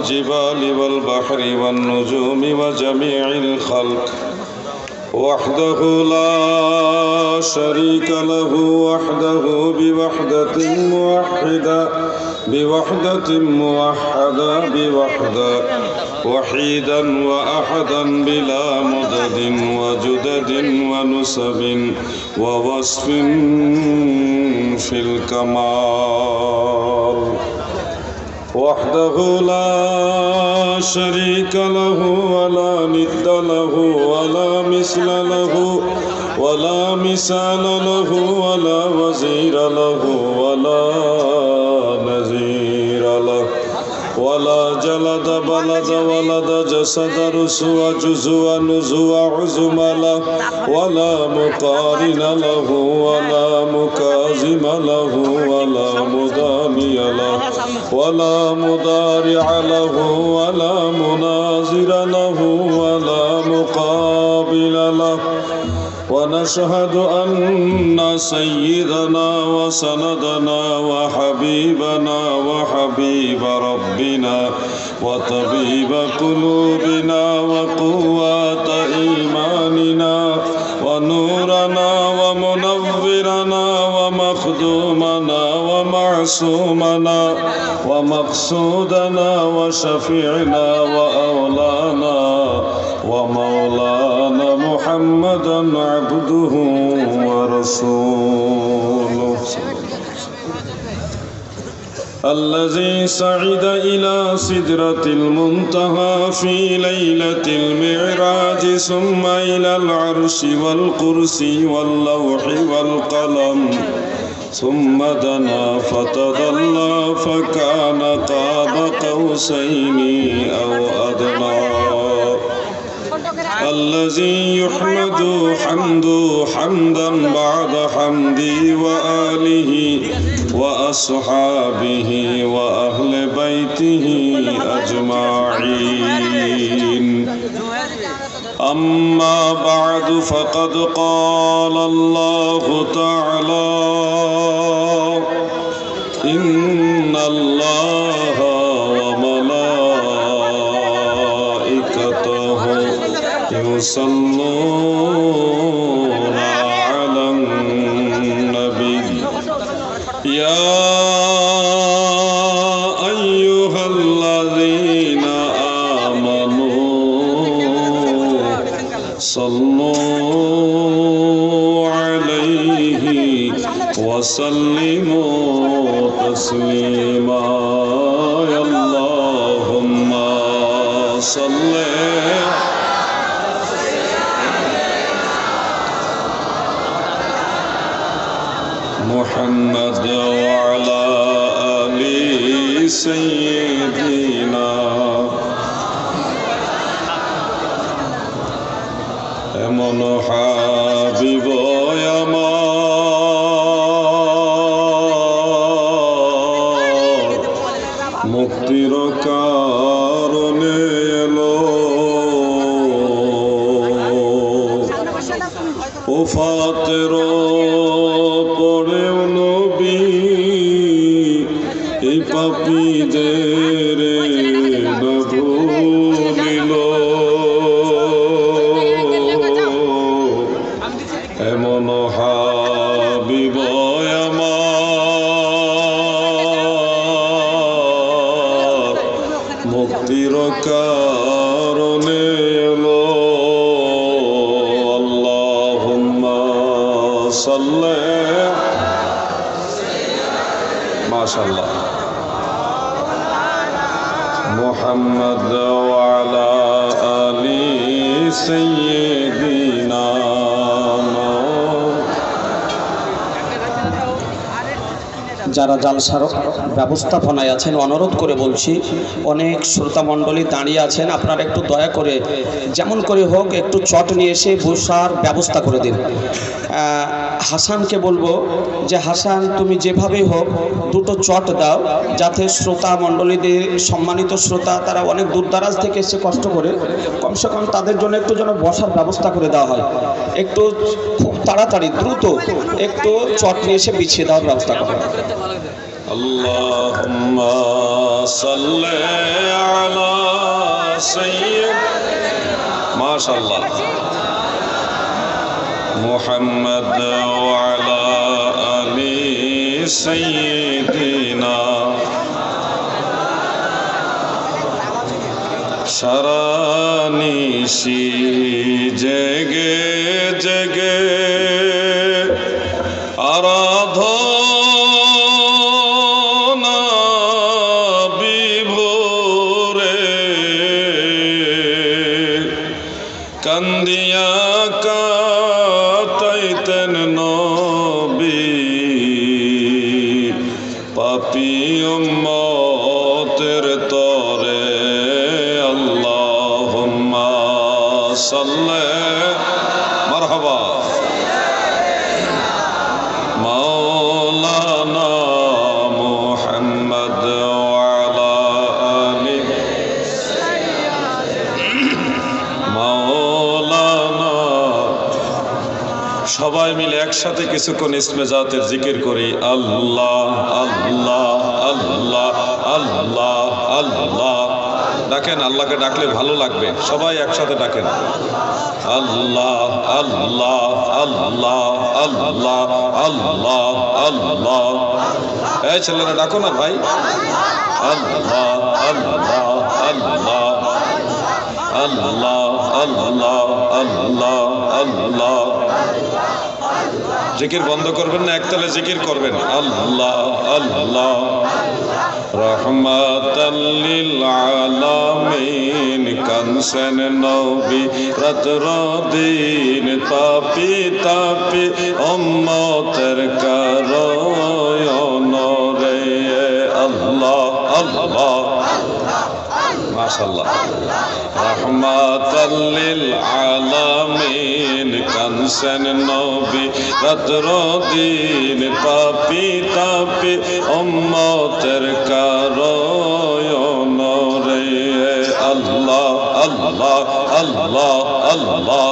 والجبال والبحر والنجوم وجميع الخلق وحده لا شريك له وحده بوحدة موحدة وحيدا وأحدا بلا مدد وجدد ونسب ووصف في الكمال وحده لا شريك له ولا ند له ولا مثل له ولا مثال له ولا وزير له ولا نظير له ولا جلد بلد ولد جسد رسو جزو نزو عزم له ولا مقارن له ولا مكازم له ولا مداني له ولا مضارع له ولا مناظر له ولا مقابل له ونشهد أن سيدنا وسندنا وحبيبنا وحبيب ربنا وطبيب قلوبنا وقوة إيماننا ونورنا ومنورنا ومخدومنا ومعصومنا ومقصودنا وشفيعنا وأولانا ومولانا محمدا عبده ورسوله الذي صعد إلى سدرة المنتهى في ليلة المعراج ثم إلى العرش والكرسي واللوح والقلم ثم دنا فتدلى فكان قاب قوسين أو أدنى الذي يحمد حمدا بعد حمدي وآله وأصحابه وأهل بيته أجمعين أما بعد فقد قال الله تعالى إن الله وملائكته يصلون على النبي يا أيها الذين آمنوا صلوا عليه وسلموا تسليما اللهم صل محمد وعلى آل سيدنا এমন হাবিব আমার মুক্তির কারণে এলো ওফাতের পরেও নবী এই পাপীদের না ভুলিল এমন হাবিব আমার মুক্তির কারণে এলো আল্লাহুম্মা সাল্লি মাশাআল্লাহ মুহাম্মদ ওয়া আলা আলি সাইয়্যিদিনা যারা জালসার ব্যবস্থাপনায় আছেন অনুরোধ করে বলছি, অনেক শ্রোতা মণ্ডলী দাঁড়িয়ে আছেন, আপনারা একটু দয়া করে যেমন করে হোক একটু চট নিয়ে এসে বসার ব্যবস্থা করে দিন। হাসানকে বলবো যে হাসান তুমি যেভাবেই হোক দুটো চট দাও, যাতে শ্রোতা মণ্ডলীদের সম্মানিত শ্রোতা তারা অনেক দূরদারাজ থেকে এসে কষ্ট করে, কমসে কম তাদের জন্য একটু যেন বসার ব্যবস্থা করে দেওয়া হয়। একটু খুব তাড়াতাড়ি দ্রুত একটু চট নিয়ে এসে বিছিয়ে দেওয়ার ব্যবস্থা করা। اللهم صل على سيد ما شاء الله محمد وعلى آل سيدنا সারানিশি জেগে জেগে আরাধনা বিভোরে কান্দিয়া কাটাইতেন নবী পাপী উম্মতের তরে আল্লাহুম্মা সাল্লি মারহাবা মাওলানা মুহাম্মদ ওয়ালা আলি মাওলানা সবাই মিলে একসাথে কিছুক্ষণ ইসমে জাতের জিকির করি আল্লাহ আল্লাহ আল্লাহ আল্লাহ আল্লাহ ডাকেন আল্লাহকে ডাকলে ভালো লাগবে সবাই একসাথে ডাকেন আল্লাহ আল্লাহ আল্লাহ আল্লাহ আল্লাহ আল্লাহ এই ছেলেরা ডাকো না ভাই আল্লাহ আল্লাহ আল্লাহ আল্লাহ আল্লাহ আল্লাহ আল্লাহ জিকির বন্ধ করবেন না একতালে জিকির করবেন আল্লাহ আল্লাহ রহমাতাল লিল আলামিন কানসেন নবী রাতদিন পাপি তাপি উম্মতের কারয়ন রে আল্লাহ আল্লাহ মাশাআল্লাহ রহমাতাল লিল আলামিন কানসেন নবী রাতদিন পাপি তাপি উম্মতের কারয়ন রে আল্লাহ আল্লাহ আল্লাহ আল্লাহ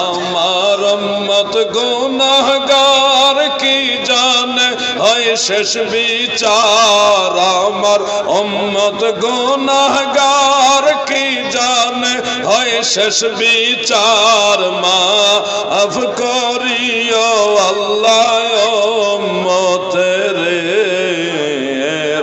আমার উম্মত গুনাহগার কি জানে হয় শেষ বিচার আমার উম্মত গুনাহগার কি জানে হয় শেষ বিচার মাফ করিও আল্লাহ উম্মতের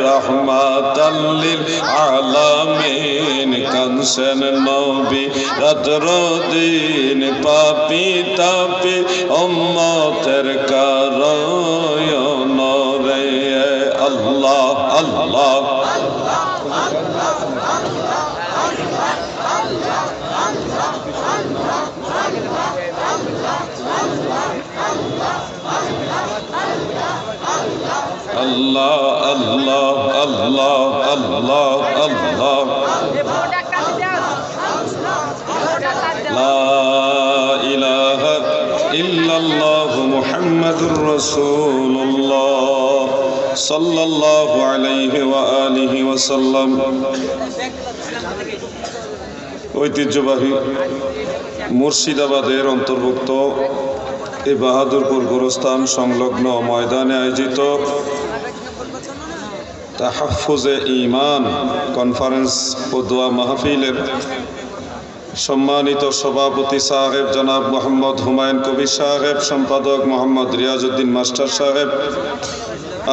রহমাতাল লিল আলামিন কানসেন নবী রাতদিন পাপি তাপি উম্মতের কারয়ন রে আল্লাহ আল্লাহ আল্লাহ আল্লাহ আল্লাহ আল্লাহ আল্লাহ লা ইলাহা ইল্লাল্লাহ মুহাম্মাদুর রাসূলুল্লাহ সাল্লাল্লাহু আলাইহি ওয়া আলিহি ওয়া সাল্লাম। ঐতিহ্যবাহী মুর্শিদাবাদের অন্তর্ভুক্ত এই বাহাদুরপুর গোরস্থান সংলগ্ন ময়দানে আয়োজিত তাহাফুজে ঈমান কনফারেন্স ও দোয়া মাহফিলের সম্মানিত সভাপতি সাহেব জনাব মোহাম্মদ হুমায়ুন কবির সাহেব, সম্পাদক মোহাম্মদ রিয়াজউদ্দিন মাস্টার সাহেব,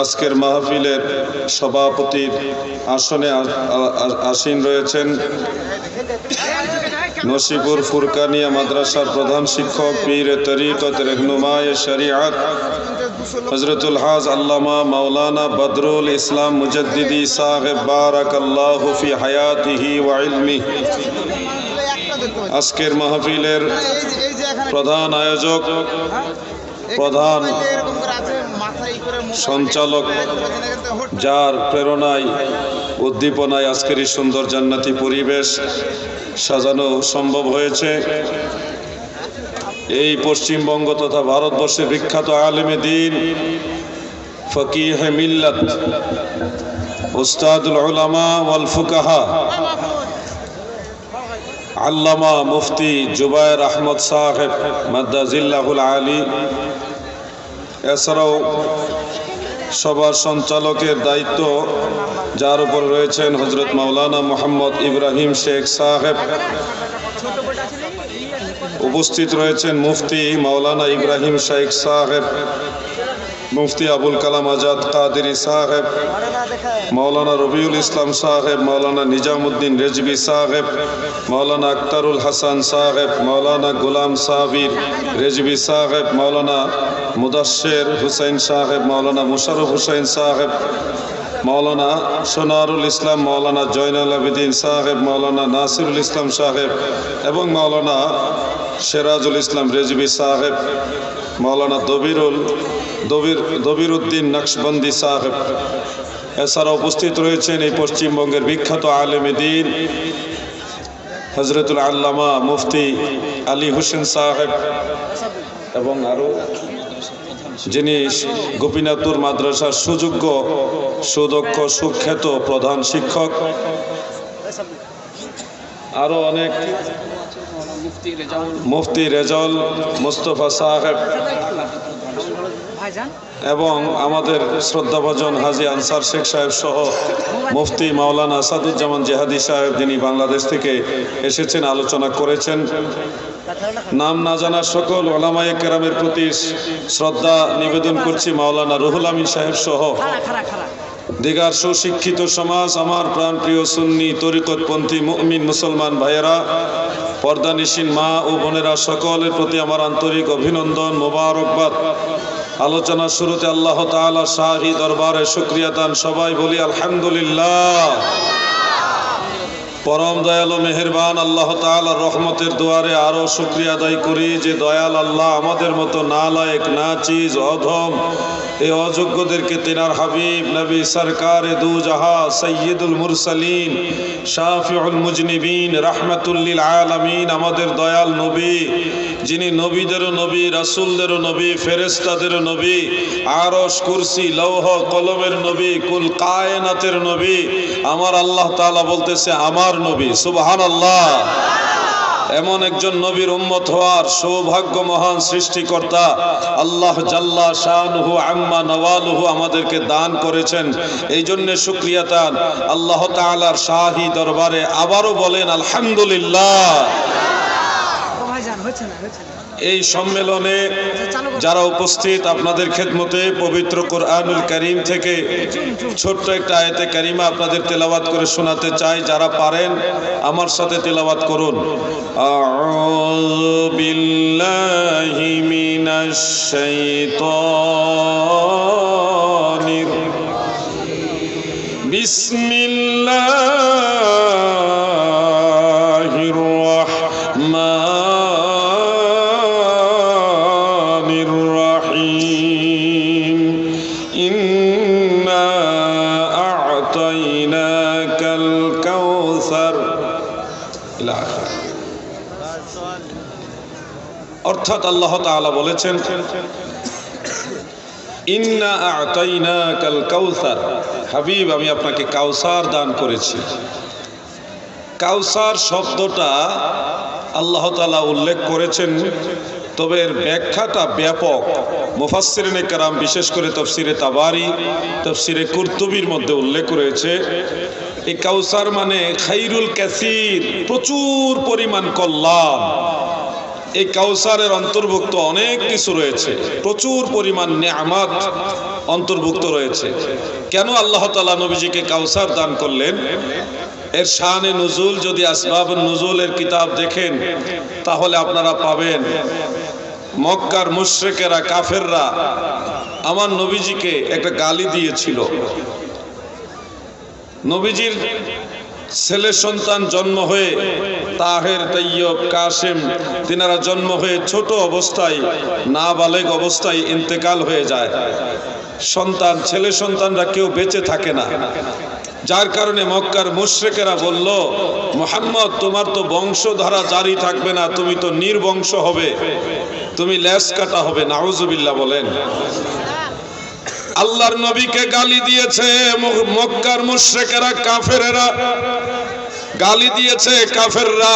আজকের মাহফিলের সভাপতির আসনে আসীন রয়েছেন নসিপুর ফুরকানিয়া মাদ্রাসার প্রধান শিক্ষক পীর তরিকত রহনুমায়ে শরিয়ত হযরতুল হাজ আল্লামা মাওলানা বদরুল ইসলাম মুজাদ্দিদি সাহেব বারাকাল্লাহু ফি হায়াতিহি ওয়া ইলমিহি। আজকের মাহফিলের প্রধান আয়োজক, প্রধান সঞ্চালক, যার প্রেরণায় উদ্দীপনায় আজকের এই সুন্দর জান্নাতি পরিবেশ সাজানো সম্ভব হয়েছে, এই পশ্চিমবঙ্গ তথা ভারতবর্ষের বিখ্যাত আলেমে দ্বীন, ফকিহে মিল্লাত, উস্তাদুল উলামা ওয়াল ফুকাহা আল্লামা মুফতি জুবায়ের আহমদ সাহেব মাদ্দাজিল্লাহুল আলী, এছাড়াও সবার সঞ্চালকের দায়িত্ব যার উপর রয়েছেন হজরত মাওলানা মোহাম্মদ ইব্রাহিম শেখ সাহেব। উপস্থিত রয়েছেন মুফতি মাওলানা ইব্রাহিম শেখ সাহেব, মুফতি আবুল কালাম আজাদ কাদেরি সাহেব, মাওলানা রবিউল ইসলাম সাহেব, মাওলানা নিজামুদ্দিন রেজবি সাহেব, মাওলানা আক্তারুল হাসান সাহেব, মাওলানা গুলাম সাবির রেজবি সাহেব, মাওলানা মুদাশ্শের হুসাইন সাহেব, মাওলানা মুশারফ হুসাইন সাহেব, মাওলানা সোনারুল ইসলাম, মাওলানা জয়নাল আবেদিন সাহেব, মাওলানা নাসিরুল ইসলাম সাহেব এবং মাওলানা সিরাজুল ইসলাম রেজবি সাহেব, মাওলানা দবিরউদ্দিন নকশবন্দি সাহেব। এছাড়া উপস্থিত রয়েছেন এই পশ্চিমবঙ্গের বিখ্যাত আলেম দ্বীন হজরতুল আল্লামা মুফতি আলী হোসেন সাহেব এবং আরও যিনি গোপীনাথপুর মাদ্রাসার সুযোগ্য সুদক্ষ সুখ্যাত প্রধান শিক্ষক, আরও অনেক মুফতি রেজাউল মুস্তফা সাহেব এবং আমাদের শ্রদ্ধাভাজন হাজী আনসার শেখ সাহেব সহ মুফতি মাওলানা আসাদুজ্জামান জেহাদি সাহেব, যিনি বাংলাদেশ থেকে এসেছেন, আলোচনা করেছেন। নাম না জানা সকল ওলামায়ে কেরামের প্রতি শ্রদ্ধা নিবেদন করছি। মাওলানা রুহুল আমিন সাহেব সহ দিগার সুশিক্ষিত সমাজ, আমার প্রাণপ্রিয় সুন্নি তরিকতপন্থী মুমিন মুসলমান ভাইয়েরা, পর্দানিশীন মা ও বোনেরা, সকলের প্রতি আমার আন্তরিক অভিনন্দন, মোবারকবাদ। আলোচনার শুরুতে আল্লাহ তাআলা শাহী দরবারে শুকরিয়া দান, সবাই বলি আলহামদুলিল্লাহ। পরম দয়ালু মেহেরবান আল্লাহ তাআলার রহমতের দুয়ারে আরো শুকরিয়া আদায় করি যে দয়াল আল্লাহ আমাদের মতো নালায়েক, নাচিজ, অধম এই অযোগ্যদেরকে তিনার হাবিব নবী সরকারে দু জাহা সৈয়দুল মুরসালিন শাফিউল মুজনিবিন রাহমাতুল লিল আলামিন, আমাদের দয়াল নবী, যিনি নবীদেরও নবী, রাসূলদেরও নবী, ফেরেশতাদেরও নবী, আরশ, কুরসি, লৌহ কলমের নবী, কুল কায়নাতের নবী, আমার আল্লাহ তাআলা বলতেছে আমার নবী। সুবহানাল্লাহ। এমন একজন নবীর উম্মত হওয়ার সৌভাগ্য মহান সৃষ্টিকর্তা আল্লাহ জাল্লা শানুহু আম্মা নওয়ালুহু আমাদেরকে দান করেছেন। এই জন্য শুকরিয়া দান আল্লাহ তাআলার শাহী দরবারে আবারও বলেন আলহামদুলিল্লাহ। এই সম্মেলনে যারা উপস্থিত, আপনাদের খেদমতে পবিত্র কোরআনুল কারীম থেকে ছোট্ট একটা আয়াতে কারিমা আপনাদের তেলাওয়াত করে শোনাতে চাই। যারা পারেন আমার সাথে তেলাওয়াত করুন। আউযু বিল্লাহি মিনাশ শাইতানির বিসমিল্লাহির রাহমানির রহিম। ইন্না আ'তাইনাকাল কাউসার। অর্থাৎ আল্লাহ তাআলা বলেছেন ইন্না আ'তাইনাকাল কাউসার, হাবিব আমি আপনাকে কাউসার দান করেছি। কাউসার শব্দটা আল্লাহ তাআলা উল্লেখ করেছেন, তবে এর ব্যাখ্যাটা ব্যাপক। মুফাসসিরিনে কেরাম বিশেষ করে তাফসিরে তাবারি, তাফসিরে কুরতুবির মধ্যে উল্লেখ রয়েছে এই কাউসার মানে খাইরুল কাসির, প্রচুর পরিমাণ কল্যাণ। এই কাউসারের অন্তর্ভুক্ত অনেক কিছু রয়েছে, প্রচুর পরিমাণ নেয়ামত অন্তর্ভুক্ত রয়েছে। কেন আল্লাহ তাআলা নবীজিকে কাউসার দান করলেন? এর শানে নুজুল যদি আসবাবুন নুজুলের কিতাব দেখেন তাহলে আপনারা পাবেন মক্কার মুশরিকেরা, কাফেররা আমার নবীজিকে একটা গালি দিয়েছিল। নবীজির ছেলে সন্তান জন্ম হয়ে তাহের, তৈয়ব, কাসেম, তিনারা জন্ম হয়ে ছোট অবস্থায়, নাবালেগ অবস্থায় ইন্তেকাল হয়ে যায়। সন্তান, ছেলে সন্তানরা কেউ বেঁচে থাকে না। যার কারণে মক্কার মুশরিকেরা বলল, মুহাম্মদ তোমার তো বংশধারা জারি থাকবে না, তুমি তো নির্বংশ হবে, তুমি লেজ কাটা হবে। নাউজুবিল্লাহ বলেন। আল্লাহর নবীকে গালি দিয়েছে মক্কার মুশরিকেরা, কাফেরেরা গালি দিয়েছে। কাফেররা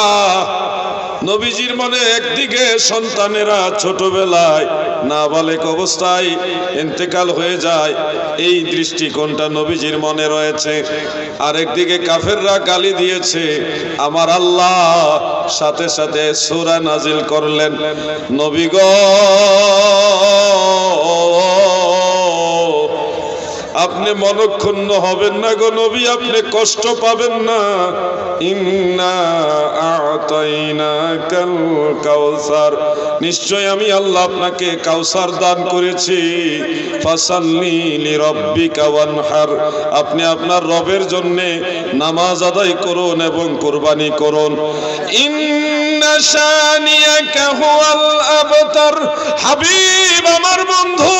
নবীজির মনে একদিকে সন্তানেরা ছোটবেলায় নাবালেক অবস্থায় ইন্তেকাল হয়ে যায়, এই দৃষ্টিকোণটা নবীজির মনে রয়েছে। আরেকদিকে কাফেররা গালি দিয়েছে। আমার আল্লাহ সাথে সাথে সূরা নাজিল করলেন, নবী গো আপনি মনক্ষুণ্ণ হবেন না গো নবী, আপনি কষ্ট পাবেন না। ইন্না আ'তাইনাকাল কাউসার, নিশ্চয় আমি আল্লাহ আপনাকে কাউসার দান করেছি। ফাসাল্লি লিরাব্বিকা ওয়ানহার, আপনি আপনার রবের জন্য নামাজ আদায় করুন এবং কুরবানি করুন। ইন্না শানিয়াকা হুয়াল আবতার, হাবিব আমার বন্ধু,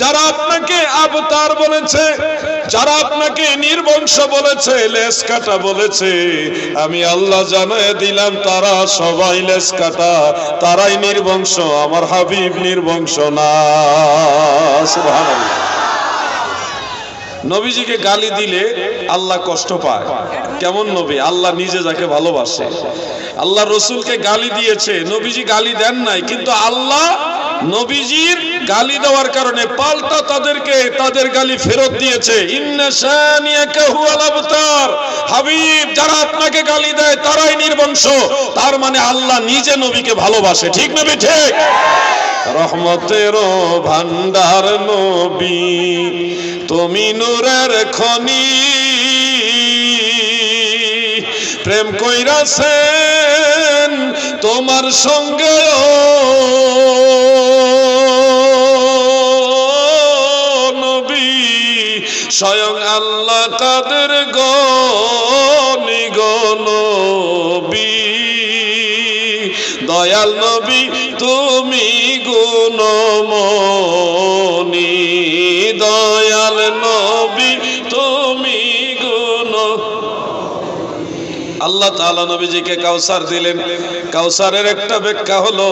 যারা আপনাকে আবতার বলেছে, যারা আপনাকে নির্বংশ বলেছে, লেজ কাটা বলেছে, আমি আল্লাহ জানায় দিলাম তারা সবাই লেজ কাটা, তারাই নির্বংশ, আমার হাবিব নির্বংশ না। সুবহানাল্লাহ। নবীজিকে গালি দিলে আল্লাহ কষ্ট পায়। কেমন নবী? আল্লাহ নিজে যাকে ভালোবাসে। আল্লাহ রসুলকে গালি দিয়েছে, নবীজি গালি দেন নাই, কিন্তু আল্লাহ নবীজির গালি দেওয়ার কারণে পাল্টা তাদেরকে তাদের গালি ফেরত দিয়েছে। ইন্না শানিয়াকা হুয়াল আবতার, হাবিব যারা আপনাকে গালি দেয় তারাই নির্বংশ। তার মানে আল্লাহ নিজে নবীকে ভালোবাসে। ঠিক নবী? ঠিক। রহমতের ভান্ডার নবী, তুমি নূরের খনি, প্রেম কইরাছেন তোমার সঙ্গে নবী, স্বয়ং আল্লাহ তাদের গনি গনবী। দয়াল নবী তুমি গুণমণি, দয়াল নবী তুমি গুণ। আল্লাহ তাআলা নবীজিকে কাউসার দিলেন। কাউসারের একটা ব্যাখ্যা হলো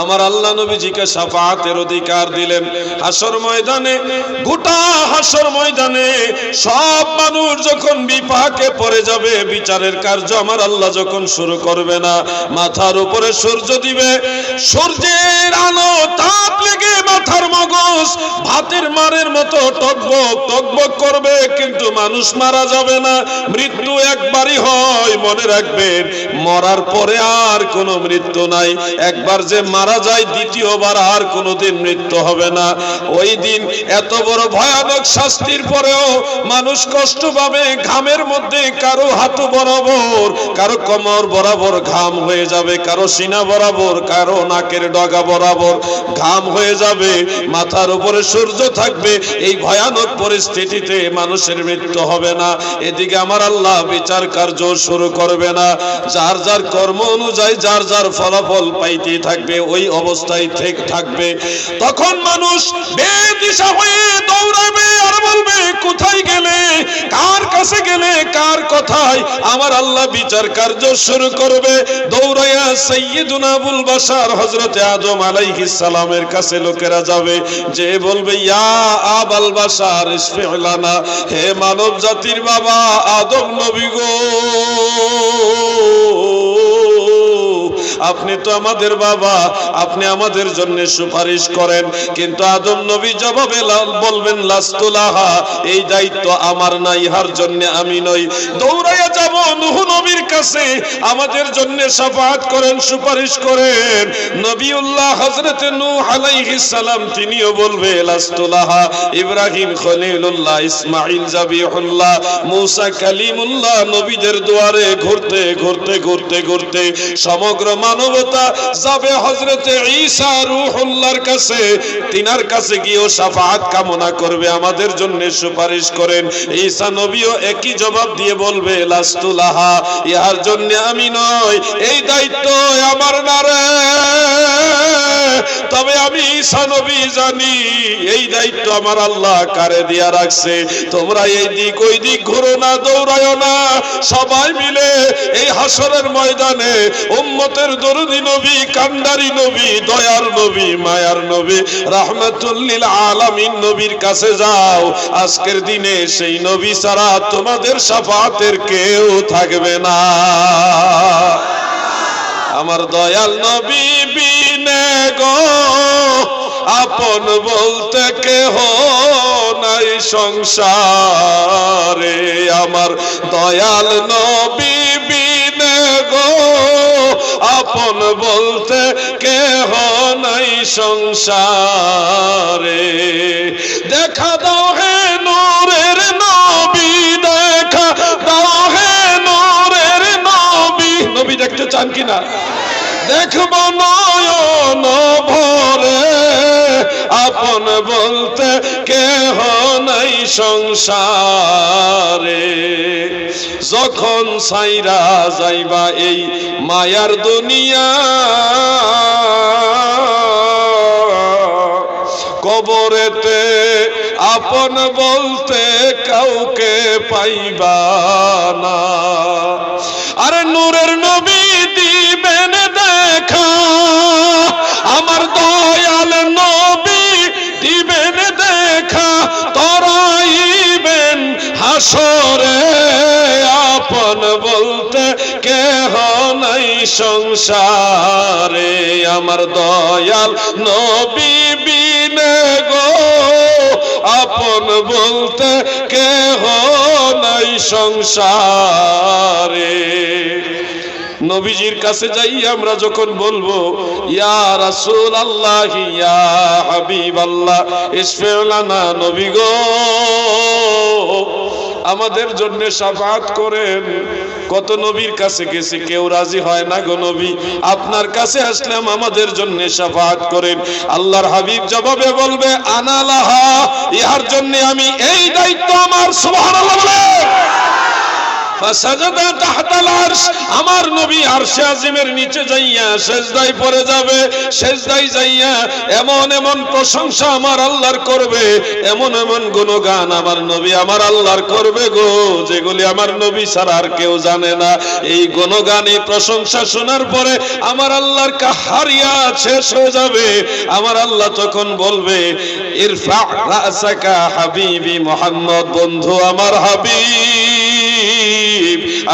আমার আল্লাহ নবীজিকে শাফাআতের অধিকার দিলেন। হাসর ময়দানে, গোটা হাসর ময়দানে সব মানুষ যখন বিপাকে পড়ে যাবে, বিচারের কার্য আমার আল্লাহ যখন শুরু করবে না, মাথার উপরে সূর্য দিবে, সূর্যের আলো তাপ লেগে মাথার মগজ ভাতের মারের মতো টকবক টকবক করবে, কিন্তু মানুষ মারা যাবে না। মৃত্যু একবারই হয়, মনে রাখবেন, মরার পরে আর কোনো মৃত্যু নাই। একবার যে মারা যায় দ্বিতীয়বার আর কোনোদিন মৃত্যু হবে না। ওই দিন এত বড় ভয়ানক শাস্তির পরেও মানুষ কষ্ট পাবে। ঘামের মধ্যে কারো হাঁটু বরাবর, কারো কোমর বরাবর ঘাম হয়ে যাবে, কারো সিনা বরাবর, কারো নাকের ডগা বরাবর ঘাম হয়ে যাবে, মাথার উপরে সূর্য থাকবে। এই ভয়ানক পরিস্থিতিতে মানুষের মৃত্যু হবে না। এদিকে আমার আল্লাহ বিচার কার্য শুরু করবে না। যার যার কর্ম অনুযায়ী যার যার ফলাফল পাইতে থাকবে, ওই অবস্থায় ঠিক থাকবে। তখন মানুষ বেদিশা হয়ে দৌড়াবে আর বলবে, কোথায় গেলে, কার কাছে গেলে, কার কথায় আমার আল্লাহ বিচার কার্য শুরু করবে। দৌড়াইয়া সাইয়্যিদুনা আবুল বাশার হযরতে আদম আলাইহিস সালামের কাছে লোকেরা যাবে, যে বলবে, ইয়া আবাল বাশার ইশফিউ লানা, হে মানব জাতির বাবা আদম নবী গো, আপনি তো আমাদের বাবা, আপনি আমাদের জন্য সুপারিশ করেন। কিন্তু আদম নবী জবাবে বলবেন, লাস্তুলাহা, এই দায়িত্ব আমার না, ইহার জন্য আমি নই। দৌড়াইয়া যাব নূহ নবীর কাছে, আমাদের জন্য শাফাআত করেন, সুপারিশ করেন। নবিউল্লাহ হযরতে নূহ আলাইহিস সালাম তিনিও বলবে, লাস্তুলাহা। ইব্রাহিম খলিলুল্লাহ, ইসমাঈল জাবিহুল্লাহ, মূসা কালিমুল্লাহ নবীদের দুয়ারে ঘুরতে ঘুরতে ঘুরতে ঘুরতে সমগ্র মানবতা যাবে হযরতে ঈসা রূহুল্লাহর কাছে। তিনার কাছে গিয়েও শাফাআত কামনা করবে, আমাদের জন্য সুপারিশ করেন। ঈসা নবীও একই জবাব দিয়ে বলবে, লাস্তুলাহা, ইহার জন্য আমি নই, এই দায়িত্ব আমার না রে। তবে আমি ঈসা নবী জানি এই দায়িত্ব আমার আল্লাহ কারে দিয়া রাখছে। তোমরা এই দিক ওই দিক ঘুরো না, দৌড়ায়ও না, সবাই মিলে এই হাসরের ময়দানে উম্মতের রহমতের দরদি নবী, কান্ডারি নবী, দয়ার নবী, মায়ার নবী, রাহমাতুল লিল আলামিন নবীর কাছে যাও। আজকের দিনে সেই নবী ছাড়া তোমাদের শাফাতের কেউ থাকবে না। আমার দয়াল নবী বিনে গো আপন বলতে কেহ নাই সংসারে। আমার দয়াল নবী বিনে গো আপন বলতে কেহ নাই সংসারে। দেখা দাও হে নূরের নবী, দেখা দাও হে নূরের নবী। নবী দেখতে চান কিনা? দেখব নয়ন ভরে আপন বলতে কেহ নাই সংসারে। যখন সাইরা যাইবা এই মায়ার দুনিয়া, কবরেতে আপন বলতে কাউকে পাইবা না। আরে নূরের নবী দিবেন দেখা, আমার দয়াল নবী দিবেন দেখা, তরাইবেন হাসরে আপন বলতে কেহ নাই সংসারে। আমার দয়াল নবী বিনে গো আপন বলতে কেহ নাই সংসারে। নবীজির কাছে যাই আমরা যখন বলবো ইয়া রাসূলুল্লাহ ইয়া হাবিবাল্লাহ ইশফিউ লানা, নবী গো আমাদের জন্য শাফাআত করেন। কত নবীর কাছে গেছি, কেউ রাজি হয় না গো নবী, আপনার কাছে আসলাম আমাদের জন্য শাফাআত করেন। আল্লাহর হাবিব জবাবে বলবে আনা লাহা, ইহার জন্য আমি এই দায়িত্ব আমার। সুবহানাল্লাহ বলে ফাসাজাদা তাহতাল আরশ, আমার নবী আরশে আজিমের নিচে যাইয়া সেজদায় পড়ে যাবে। সেজদায় যাইয়া এমন এমন প্রশংসা আমার আল্লাহর করবে, এমন এমন গুণগান আমার নবী আমার আল্লাহর করবে গো, যেগুলি আমার নবী ছাড়া আর কেউ জানে না। এই গুণগান এই প্রশংসা শোনার পরে আমার আল্লাহর কাহারিয়া শেষ হয়ে যাবে। আমার আল্লাহ তখন বলবে ইরফা রাসাকা হাবিবি মুহাম্মদ, বন্ধু আমার হাবিব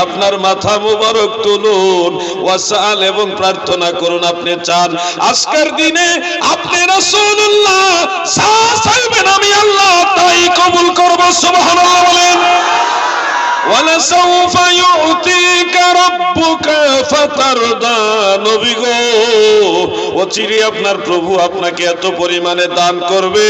আপনার মাথা মুবারক তুলুন, ওয়াসাল এবং প্রার্থনা করুন। আপনি চান আজকের দিনে আপনি রাসূলুল্লাহ যা চাইবেন আমি আল্লাহ তাই কবুল করব। সুবহানাল্লাহ বলেন। وَلَسَوْفَ يُعْطِيكَ رَبُّكَ فَتَرْضَى, নবী গো অচিরে আপনার প্রভু আপনাকে এত পরিমাণে দান করবে,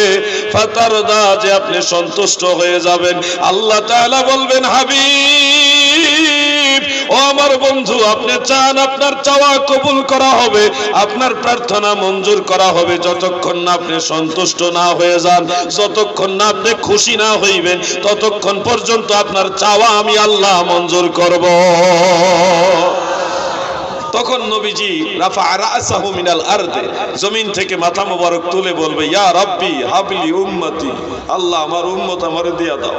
ফাতারদা, যে আপনি সন্তুষ্ট হয়ে যাবেন। আল্লাহ তাআলা বলবেন হাবিব ও আমার বন্ধু, আপনি চান আপনার চাওয়া কবুল করা হবে, আপনার প্রার্থনা মঞ্জুর করা হবে যতক্ষণ না আপনি সন্তুষ্ট না হয়ে যান, যতক্ষণ না আপনি খুশি না হইবেন, ততক্ষণ পর্যন্ত আপনার চাওয়া আমি আল্লাহ মঞ্জুর করব। তখন নবীজি রাফা রাসাহু মিনাল আরদে, জমিন থেকে মাথা মোবারক তুলে বলবে ইয়া রাব্বি হাবলি উম্মতি, আল্লাহ আমার উম্মত আমারে দিয়া দাও,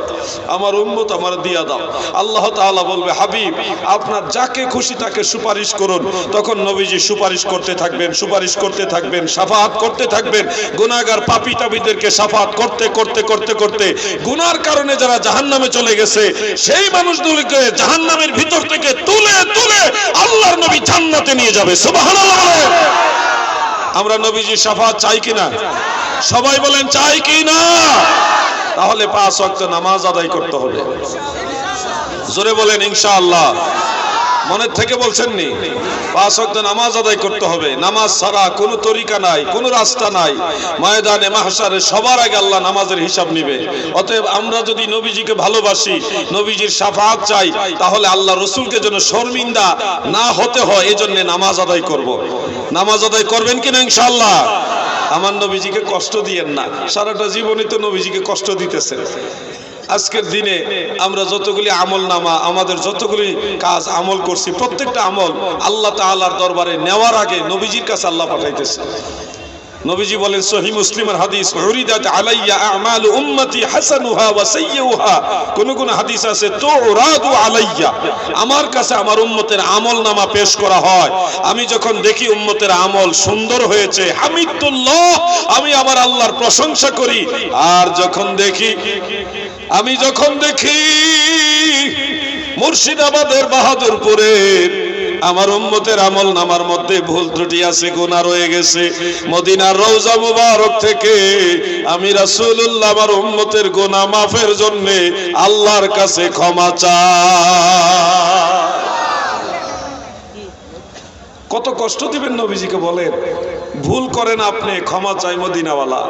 আমার উম্মত আমারে দিয়া দাও। আল্লাহ তাআলা বলবে হাবিব আপনার যাকে খুশি তাকে সুপারিশ করুন। তখন নবীজি সুপারিশ করতে থাকবেন, সুপারিশ করতে থাকবেন, শাফাআত করতে থাকবেন। গুনাহগার পাপী তাবিদেরকে শাফাআত করতে করতে করতে করতে গুনার কারণে যারা জাহান্নামে চলে গেছে সেই মানুষগুলোকে জাহান্নামের ভিতর থেকে তুলে তুলে আল্লাহর নবী জান্নাতে নিয়ে যাবে। সুবহানাল্লাহ বলেন। আমরা নবীজি শাফাআত চাই কিনা? সবাই বলেন চাই কিনা? তাহলে 5 ওয়াক্ত নামাজ আদায় করতে হবে। জোরে বলেন ইনশাআল্লাহ। মনের থেকে বলছেন নি? 5 ওয়াক্ত নামাজ আদায় করতে হবে। নামাজ ছাড়া কোনো তরিকা নাই, কোনো রাস্তা নাই। ময়দানে মাহশারে সবার আগে আল্লাহ নামাজের হিসাব নেবে। অতএব আমরা যদি নবীজিকে ভালোবাসি, নবীজির শাফাআত চাই, তাহলে আল্লাহ রসুলকে যেন শর্মিন্দা না হতে হয় এজন্য নামাজ আদায় করব। নামাজ আদায় করবেন কিনা ইনশাআল্লাহ? আমার নবীজিকে কষ্ট দিয়েন না। সারাটা জীবনই তো নবীজিকে কষ্ট দিতেছেন। আজকের দিনে আমরা যতগুলি আমল নামা, আমাদের যতগুলি কাজ আমল করছি, প্রত্যেকটা আমল আল্লাহ তাআলার দরবারে নেওয়ার আগে নবীজির কাছে আল্লাহ পাঠাইতেছে। নবীজি বলেন সহিহ মুসলিমের হাদিস, উরিদাত আলাইয়া আমালু উম্মতি হাসানুহা ওয়া সাইয়্যুহা। কোন কোন হাদিস আছে তুরাদু আলাইয়া, আমার কাছে আমার উম্মতের আমলনামা পেশ করা হয়। আমি যখন দেখি উম্মতের আমল সুন্দর হয়েছে, হামিদুল্লাহ, আমি আমার আল্লাহর প্রশংসা করি। আর যখন দেখি মুর্শিদাবাদের বাহাদুরপুরের আমার উম্মতের আমল নামার মধ্যে ভুল ত্রুটি আছে, গুনাহ রয়ে গেছে, মদিনার রওজা মুবারক থেকে আমি রাসূলুল্লাহ আমার উম্মতের গুনাহ মাফের জন্য আল্লাহর কাছে ক্ষমা চাই। কত কষ্ট দিবেন নবীজিকে বলেন? ভুল করেন আপনি, ক্ষমা চাই মদিনাওয়ালা।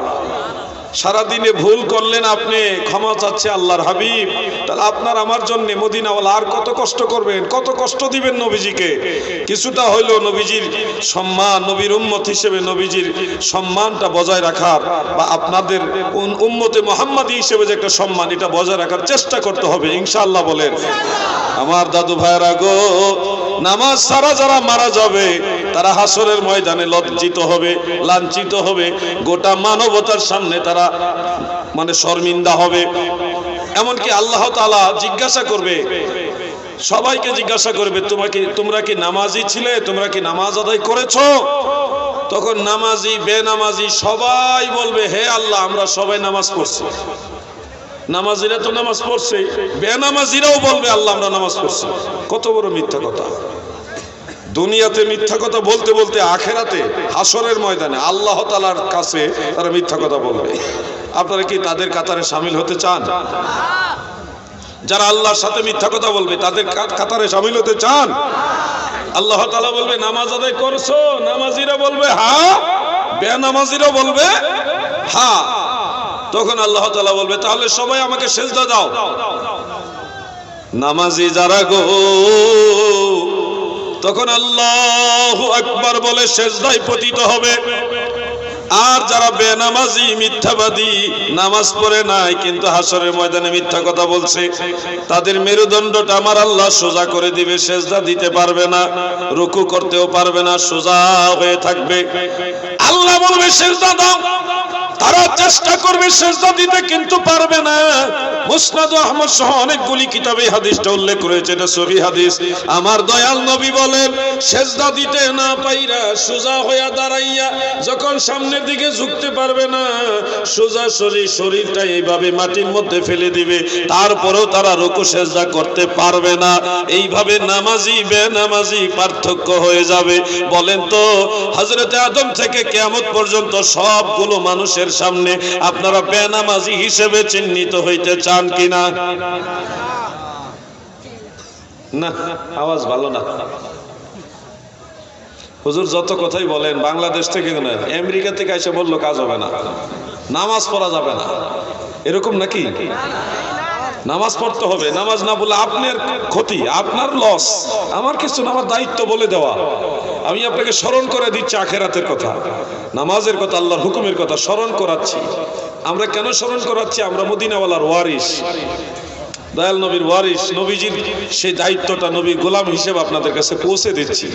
সারাদিনে ভুল করলেন আপনি, ক্ষমা চাচ্ছে আল্লাহর হাবিব। তাহলে আপনার আমার জন্য মদিনাওয়ালা আর কত কষ্ট করবেন, কত কষ্ট দিবেন নবীজিকে? কিছুটা হইলেও নবীজির সম্মান, নবীর উম্মত হিসেবে নবীজির সম্মানটা বজায় রাখার, বা আপনাদের উম্মতে মুহাম্মাদী হিসেবে যে একটা সম্মান, এটা বজায় রাখার চেষ্টা করতে হবে ইনশাআল্লাহ। বলেন আমার দাদু ভাইরা গো, নামাজ ছাড়া যারা মারা যাবে তারা হাসরের ময়দানে লজ্জিত হবে, লাঞ্ছিত হবে, গোটা মানবতার সামনে তারা মানে শর্মিন্দা হবে। এমনকি আল্লাহ তাআলা জিজ্ঞাসা করবে, সবাইকে জিজ্ঞাসা করবে, তোমরা কি নামাজি ছিলে? তোমরা কি নামাজ আদায় করেছো? তখন নামাজি বেনামাজি সবাই বলবে, হে আল্লাহ, আমরা সবাই নামাজ পড়ছি। নামাজিরা তো নামাজ পড়ছে, বেনামাজিরাও বলবে, আল্লাহ আমরা নামাজ পড়ছি। কত বড় মিথ্যা কথা! দুনিয়াতে মিথ্যা কথা বলতে বলতে আখেরাতে হাসরের ময়দানে আল্লাহ তাআলার কাছে তারা মিথ্যা কথা বলবে। আপনারা কি তাদের কাতারে শামিল হতে চান? যারা আল্লাহর সাথে মিথ্যা কথা বলবে তাদের কাতারে শামিল হতে চান? আল্লাহ তাআলা বলবে, নামাজ আদায় করছো? নামাজিরা বলবে হ্যাঁ, বেনামাজিরা বলবে হ্যাঁ। তখন আল্লাহ তাআলা বলবে, তাহলে সবাই আমাকে সেজদা দাও। নামাজি যারা গো, তখন আল্লাহু আকবার বলে সেজদায় পতিত হবে। আর যারা বেনামাজি, মিথ্যাবাদী, নামাজ পড়ে নাই কিন্তু হাসরের ময়দানে মিথ্যা কথা বলছে, তাদের মেরুদণ্ডটা আমার আল্লাহ সোজা করে দিবে, সেজদা দিতে পারবে না, রুকু করতেও পারবে না, সোজা হয়ে থাকবে। আল্লাহ বলবে সেজদা দাও, তারা চেষ্টা করবে সেজদা দিতে কিন্তু পারবে না। মুসনাদ আহমদ সহ অনেকগুলি কিতাবে হাদিসটা উল্লেখ করেছে, এটা সহিহ হাদিস। আমার দয়াল নবী বলেন, সেজদা দিতে না পাইরা সোজা হয়ে দাঁড়াইয়া যখন সামনের দিকে ঝুঁকতে পারবে না, সোজা শরীরটা এইভাবে মাটির মধ্যে ফেলে দিবে, তারপরেও তারা রুকু সেজদা করতে পারবে না। এইভাবে নামাজি বেনামাজি পার্থক্য হয়ে যাবে। বলেন তো, হযরতে আদম থেকে কিয়ামত পর্যন্ত সবগুলো মানুষের সামনে আপনারা বেনামাজি হিসেবে চিহ্নিত হইতে চান কিনা? না, আওয়াজ ভালো না। হুজুর যত কথাই বলেন, বাংলাদেশ থেকে নয়, আমেরিকা থেকে এসে বললো কাজ হবে না, নামাজ পড়া যাবে না, এরকম নাকি? নামাজ পড়তে হবে, নামাজ না বললে আপনার ক্ষতি, আপনার লস। আমার কিছু না, আমার দায়িত্ব বলে দেওয়া। আমি আপনাকে স্মরণ করে দিচ্ছি আখেরাতের কথা, নামাজের কথা, আল্লাহর হুকুমের কথা স্মরণ করাচ্ছি। আমরা কেন স্মরণ করাচ্ছি? আমরা মদিনাওয়ালার ওয়ারিস, দয়াল নবীর ওয়ারিস, নবীজির সেই দায়িত্বটা নবীর গোলাম হিসেবে আপনাদের কাছে পৌঁছে দিচ্ছি।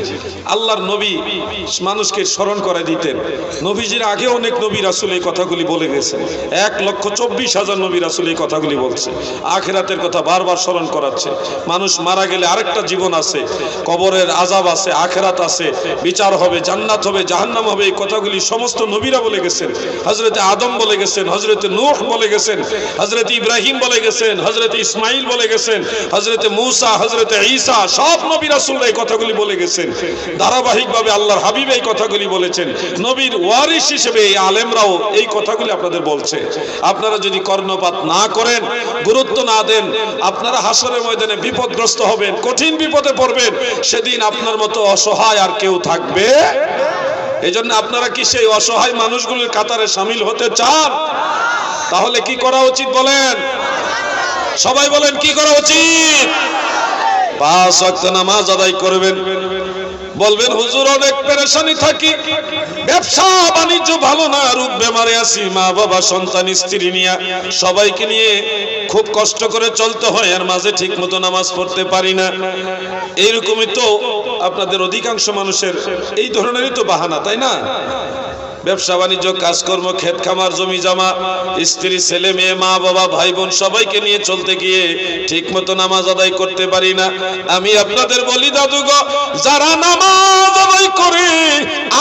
আল্লাহর নবী মানুষকে স্মরণ করে দিতেন। নবীজির আগে অনেক নবী রাসূল এই কথাগুলি বলে গেছেন। 1,24,000 নবী রাসূল এই কথাগুলি বলছে। আখিরাতের কথা বারবার স্মরণ করাচ্ছে। মানুষ মারা গেলে আরেকটা জীবন আছে, কবরের আযাব আছে, আখিরাত আছে, বিচার হবে, জান্নাত হবে, জাহান্নাম হবে, এই কথাগুলি সমস্ত নবীরা বলে গেছেন। হযরতে আদম বলে গেছেন, হযরতে নূহ বলে গেছেন, হযরতে ইব্রাহিম বলে গেছেন, হযরতে ইসমাঈল বলে গেছেন, হযরতে মূসা, হযরতে ঈসা, সব নবী রাসূলরা এই কথাগুলি বলে গেছেন। ধারাবাহিকভাবে আল্লাহর হাবিব এই কথাগুলি বলেছেন। নবীর ওয়ারিস হিসেবে এই আলেমরাও এই কথাগুলি আপনাদের বলছে। আপনারা যদি কর্ণপাত না করেন, গুরুত্ব না দেন, আপনারা হাসরের ময়দানে বিপদগ্রস্ত হবেন, কঠিন বিপদে পড়বেন। সেদিন আপনার মতো অসহায় আর কেউ থাকবে। এই জন্য আপনারা কি সেই অসহায় মানুষগুলির কাতারে শামিল হতে চান? তাহলে কি করা উচিত বলেন? সবাই বলেন কি করা উচিত? 5 ওয়াক্ত নামাজ আদায় করবেন। বলবেন হুজুর অনেক পেরেশানি থাকি, ব্যবসা বাণিজ্য ভালো না, রোগ বেমারে আছি, মা বাবা সন্তান স্ত্রী নিয়ে সবাইকে নিয়ে খুব কষ্ট করে চলতে হয়, আর মাঝে ঠিক মতো নামাজ পড়তে পারি না। এইরকমই তো আপনাদের অধিকাংশ মানুষের এই ধরনেরই তো বাহানা, তাই না? ব্যবসা বাণিজ্য, কাজকর্ম, ক্ষেত খামার, জমি জমা, স্ত্রী, ছেলে মেয়ে, মা বাবা, ভাই বোন সবাইকে নিয়ে চলতে গিয়ে ঠিক মতো নামাজ আদায় করতে পারি না। আমি আপনাদের বলি দাদু গো, যারা নামাজ আদায় করে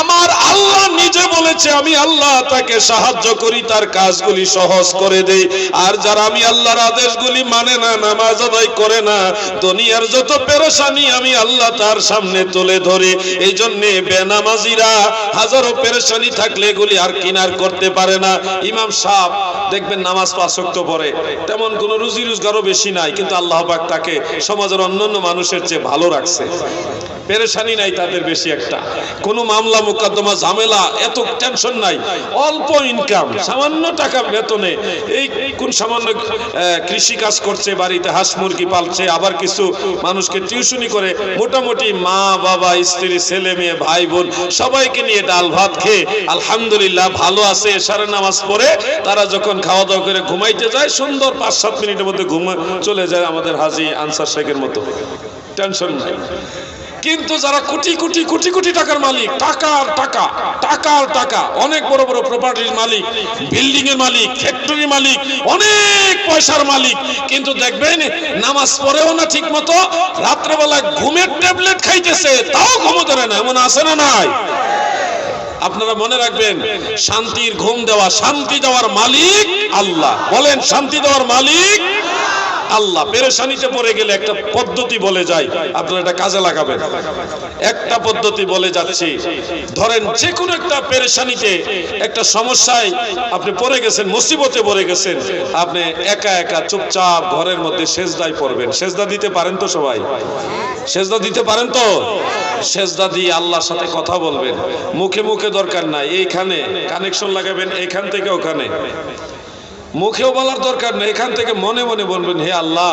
আমার আল্লাহ নিজে বলেছে আমি আল্লাহ তাকে সাহায্য করি, তার কাজগুলি সহজ করে দেই। আর যারা আমি আল্লাহর আদেশগুলি মানে না, নামাজ আদায় করে না, দুনিয়ার যত পেরেশানি আমি আল্লাহ তার সামনে তুলে ধরে। এই জন্য বেনামাজিরা হাজারো পেরেশানি থাকলে এগুলি আর কিনার করতে পারে না। ইমাম সাহেব দেখবেন নামাজ 5 ওয়াক্ত পড়ে, তেমন কোনো রুজি রোজগারও বেশি নাই, কিন্তু আল্লাহ পাক তাকে সমাজের অন্যান্য মানুষের চেয়ে ভালো রাখছে। পেরেশানি নাই তাদের বেশি একটা, কোনো মামলা মোকদ্দমা ঝামেলা এত টেনশন নাই, অল্প ইনকাম, সামান্য টাকা বেতনে এই কোন সামান্য কৃষি কাজ করছে, বাড়িতে হাঁস মুরগি পালছে, আবার কিছু মানুষকে টিউশনি করে, মোটামুটি মা বাবা, স্ত্রী, ছেলে মেয়ে, ভাই বোন সবাইকে নিয়ে ডাল ভাত খেয়ে আলহামদুলিল্লাহ ভালো আছে। এশারের নামাজ পড়ে তারা যখন খাওয়া দাওয়া করে ঘুমাইতে যায়, সুন্দর 5-7 মিনিটের মধ্যে ঘুম চলে যায় আমাদের হাজী আনসার শেখের মতো, টেনশন নাই। কিন্তু যারা কোটি কোটি কোটি কোটি টাকার মালিক, টাকার টাকা, টাকার টাকা, অনেক বড় বড় প্রপার্টির মালিক, বিল্ডিং এর মালিক, ফ্যাক্টরির মালিক, অনেক পয়সার মালিক, কিন্তু দেখবেন নামাজ পড়েও না ঠিক মতো, রাত্রেবেলা ঘুমের ট্যাবলেট খাইতেছে, তাও ঘুম ধরে না, এমন আছে না নাই? আপনারা মনে রাখবেন, শান্তির ঘুম দেওয়া, শান্তি দেওয়ার মালিক আল্লাহ। বলেন, শান্তি দেওয়ার মালিক আল্লাহ। পেরেশানিতে পড়ে গেলে একটা পদ্ধতি বলে যায়, আপনারা এটা কাজে লাগাবেন। একটা পদ্ধতি বলে যাচ্ছি, ধরেন যে কোনো একটা পেরেশানিতে, একটা সমস্যায় আপনি পড়ে গেছেন, মুসিবতে পড়ে গেছেন, আপনি একা একা চুপচাপ ঘরের মধ্যে সেজদায় পড়বেন। সেজদা দিতে পারেন তো সবাই? সেজদা দিতে পারেন তো? সেজদা দিয়ে আল্লাহর সাথে কথা বলবেন, মুখে মুখে দরকার নাই, এইখানে কানেকশন লাগাবেন, এইখান থেকে ওখানে, মুখেও বলার দরকার নেই, এখান থেকে মনে মনে বলবেন, হে আল্লাহ,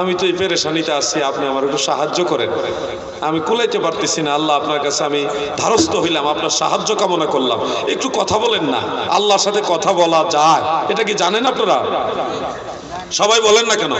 আমি তো এই পেরেশানিতে আছি, আপনি আমার একটু সাহায্য করেন, আমি কুলাইতে পারতেছি না, আল্লাহ আপনার কাছে আমি ধারস্থ হইলাম, আপনার সাহায্য কামনা করলাম, একটু কথা বলেন না। আল্লাহর সাথে কথা বলা যায়, এটা কি জানেন আপনারা? সবাই বলেন না কেন?